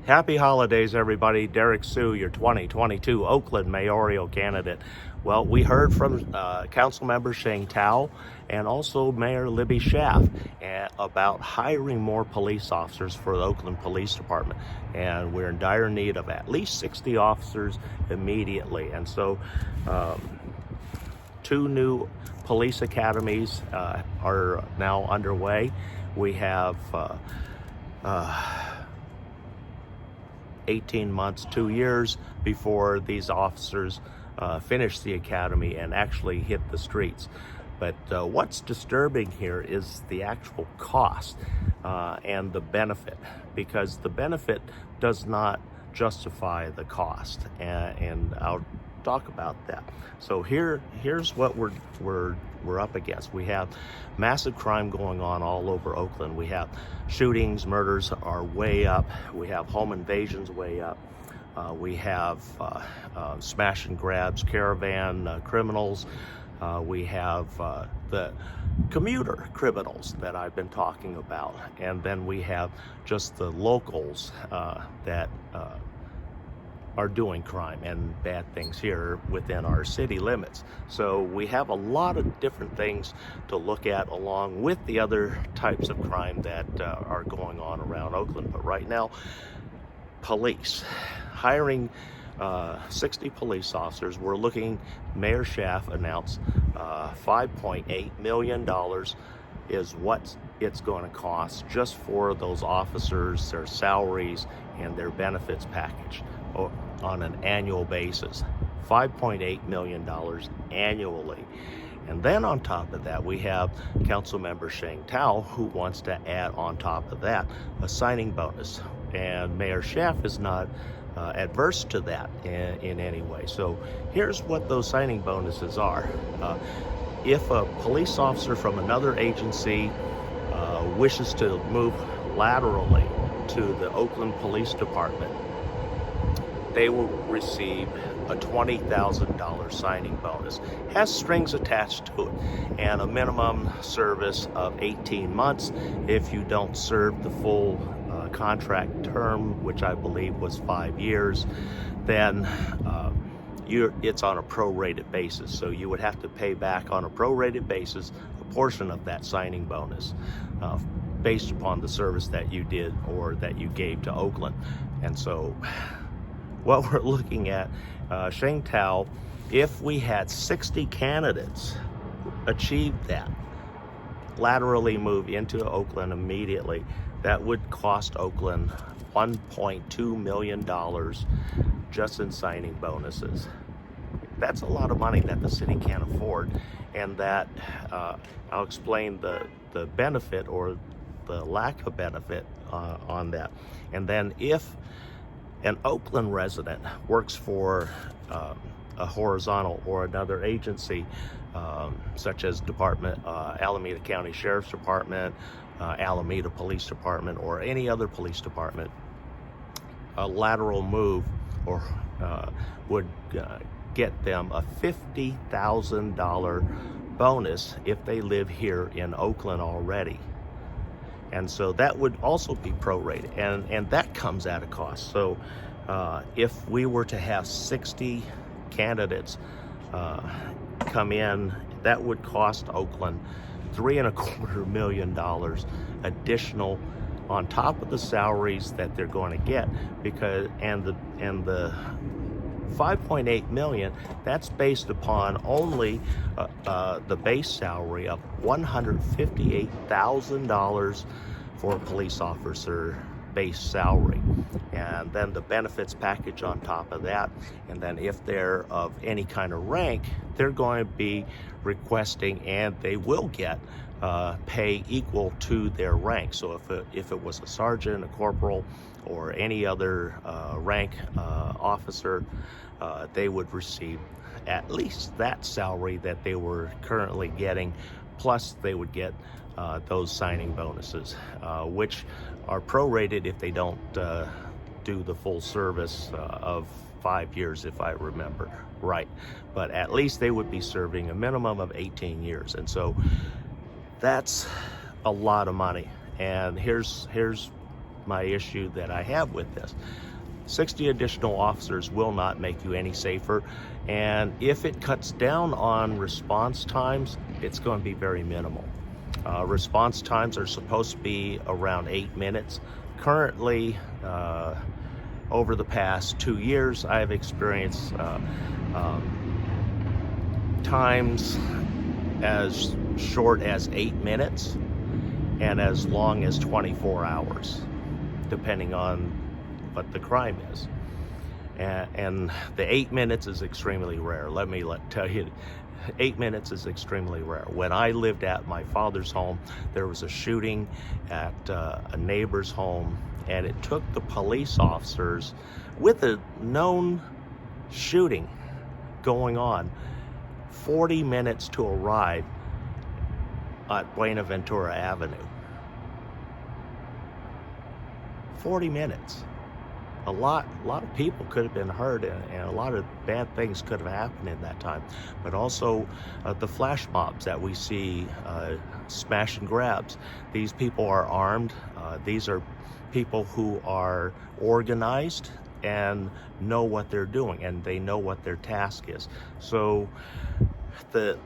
Happy holidays, everybody. Derrick Soo, your 2022 Oakland mayoral candidate. Well, we heard from Council Member Sheng Tao and also Mayor Libby Schaaf about hiring more police officers for the Oakland Police Department. And we're in dire need of at least 60 officers immediately. And so 2 new police academies are now underway. We have 18 months, 2 years before these officers finish the academy and actually hit the streets. But what's disturbing here is the actual cost and the benefit, because the benefit does not justify the cost, and I'll talk about that. So here's what we're up against. We have massive crime going on all over Oakland. We have shootings, murders are way up. We have home invasions way up. We have smash and grabs, caravan criminals. We have the commuter criminals that I've been talking about. And then we have just the locals that are doing crime and bad things here within our city limits. So we have a lot of different things to look at along with the other types of crime that are going on around Oakland. But right now, police, hiring 60 police officers. We're looking, Mayor Schaaf announced $5.8 million is what it's going to cost just for those officers, their salaries and their benefits package on an annual basis. $5.8 million annually. And then on top of that, we have Council Member Sheng Tao, who wants to add on top of that a signing bonus. And Mayor Schaaf is not adverse to that in any way. So here's what those signing bonuses are. If a police officer from another agency wishes to move laterally to the Oakland Police Department, they will receive a $20,000 signing bonus. Has strings attached to it, and a minimum service of 18 months. If you don't serve the full contract term, which I believe was 5 years, then it's on a prorated basis. So you would have to pay back on a prorated basis a portion of that signing bonus based upon the service that you did or that you gave to Oakland. And so what we're looking at, Sheng Tao, if we had 60 candidates achieve that, laterally move into Oakland immediately, that would cost Oakland $1.2 million just in signing bonuses. That's a lot of money that the city can't afford, and that I'll explain the benefit or the lack of benefit on that. And then if an Oakland resident works for a horizontal or another agency, such as Alameda County Sheriff's Department, Alameda Police Department, or any other police department, a lateral move would get them a $50,000 bonus if they live here in Oakland already. And so that would also be prorated, and that comes at a cost. So if we were to have 60 candidates come in, that would cost Oakland $3.25 million additional on top of the salaries that they're going to get, because and the $5.8 million, that's based upon only the base salary of $158,000 for a police officer base salary, and then the benefits package on top of that. And then if they're of any kind of rank, they're going to be requesting, and they will get pay equal to their rank. So if it was a sergeant, a corporal, or any other rank officer, they would receive at least that salary that they were currently getting, plus they would get those signing bonuses, which are prorated if they don't do the full service of 5 years, if I remember right. But at least they would be serving a minimum of 18 years. And so that's a lot of money. And here's my issue that I have with this. 60 additional officers will not make you any safer, and if it cuts down on response times, it's going to be very minimal. Response times are supposed to be around 8 minutes. Currently, over the past 2 years, I have experienced times as short as 8 minutes and as long as 24 hours, depending on what the crime is. And the 8 minutes is extremely rare. Let me tell you, 8 minutes is extremely rare. When I lived at my father's home, there was a shooting at a neighbor's home, and it took the police officers, with a known shooting going on, 40 minutes to arrive at Buenaventura Avenue. 40 minutes. A lot of people could have been hurt, and a lot of bad things could have happened in that time. But also the flash mobs that we see, smash and grabs. These people are armed. These are people who are organized and know what they're doing, and they know what their task is. So the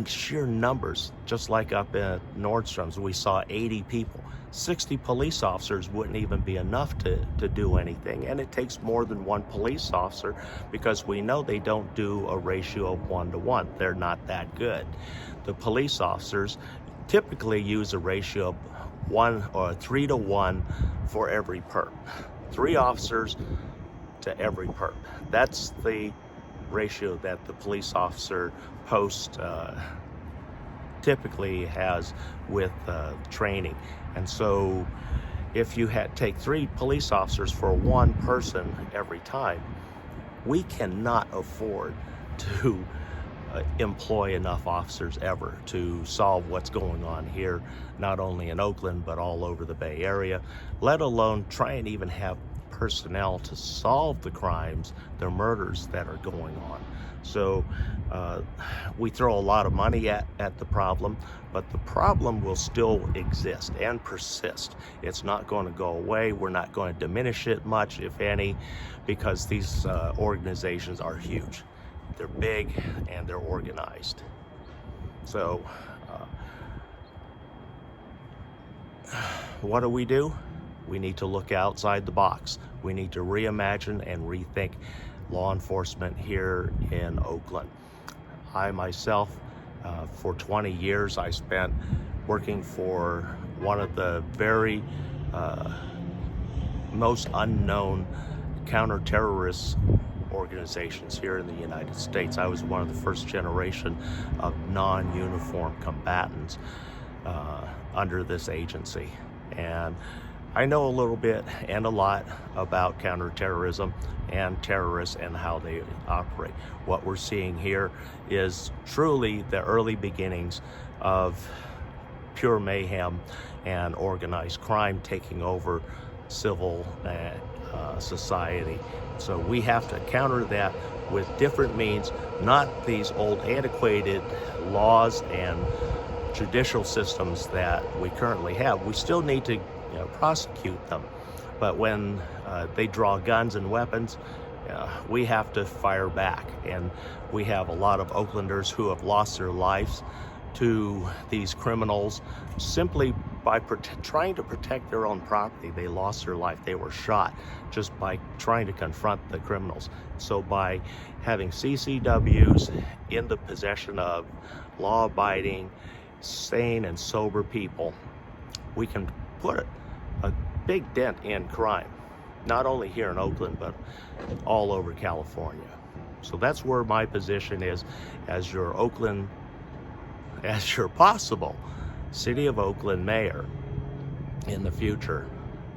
sheer numbers, just like up at Nordstrom's, we saw 80 people. 60 police officers wouldn't even be enough to do anything, and it takes more than one police officer, because we know they don't do a ratio of 1 to 1. They're not that good. The police officers typically use a ratio of 1 or 3 to 1 for every perp. 3 officers to every perp. That's the ratio that the police officer post typically has with training. And so if you take 3 police officers for 1 person every time, we cannot afford to employ enough officers ever to solve what's going on here, not only in Oakland, but all over the Bay Area, let alone try and even have personnel to solve the crimes, the murders that are going on. So we throw a lot of money at the problem, but the problem will still exist and persist. It's not going to go away. We're not going to diminish it much, if any, because these organizations are huge. They're big and they're organized. So what do? We need to look outside the box. We need to reimagine and rethink law enforcement here in Oakland. I myself, for 20 years, I spent working for one of the very most unknown counter-terrorist organizations here in the United States. I was one of the first generation of non-uniformed combatants under this agency. And I know a little bit and a lot about counterterrorism and terrorists and how they operate. What we're seeing here is truly the early beginnings of pure mayhem and organized crime taking over civil society. So we have to counter that with different means, not these old antiquated laws and judicial systems that we currently have. We still need to prosecute them, but when they draw guns and weapons, we have to fire back. And we have a lot of Oaklanders who have lost their lives to these criminals simply by trying to protect their own property. They lost their life. They were shot just by trying to confront the criminals. So by having CCWs in the possession of law-abiding, sane and sober people, we can put a big dent in crime, not only here in Oakland, but all over California. So that's where my position is as your possible City of Oakland mayor in the future.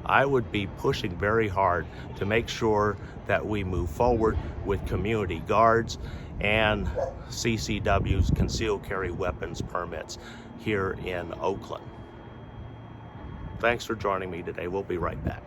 I would be pushing very hard to make sure that we move forward with community guards and CCWs, concealed carry weapons permits, here in Oakland. Thanks for joining me today. We'll be right back.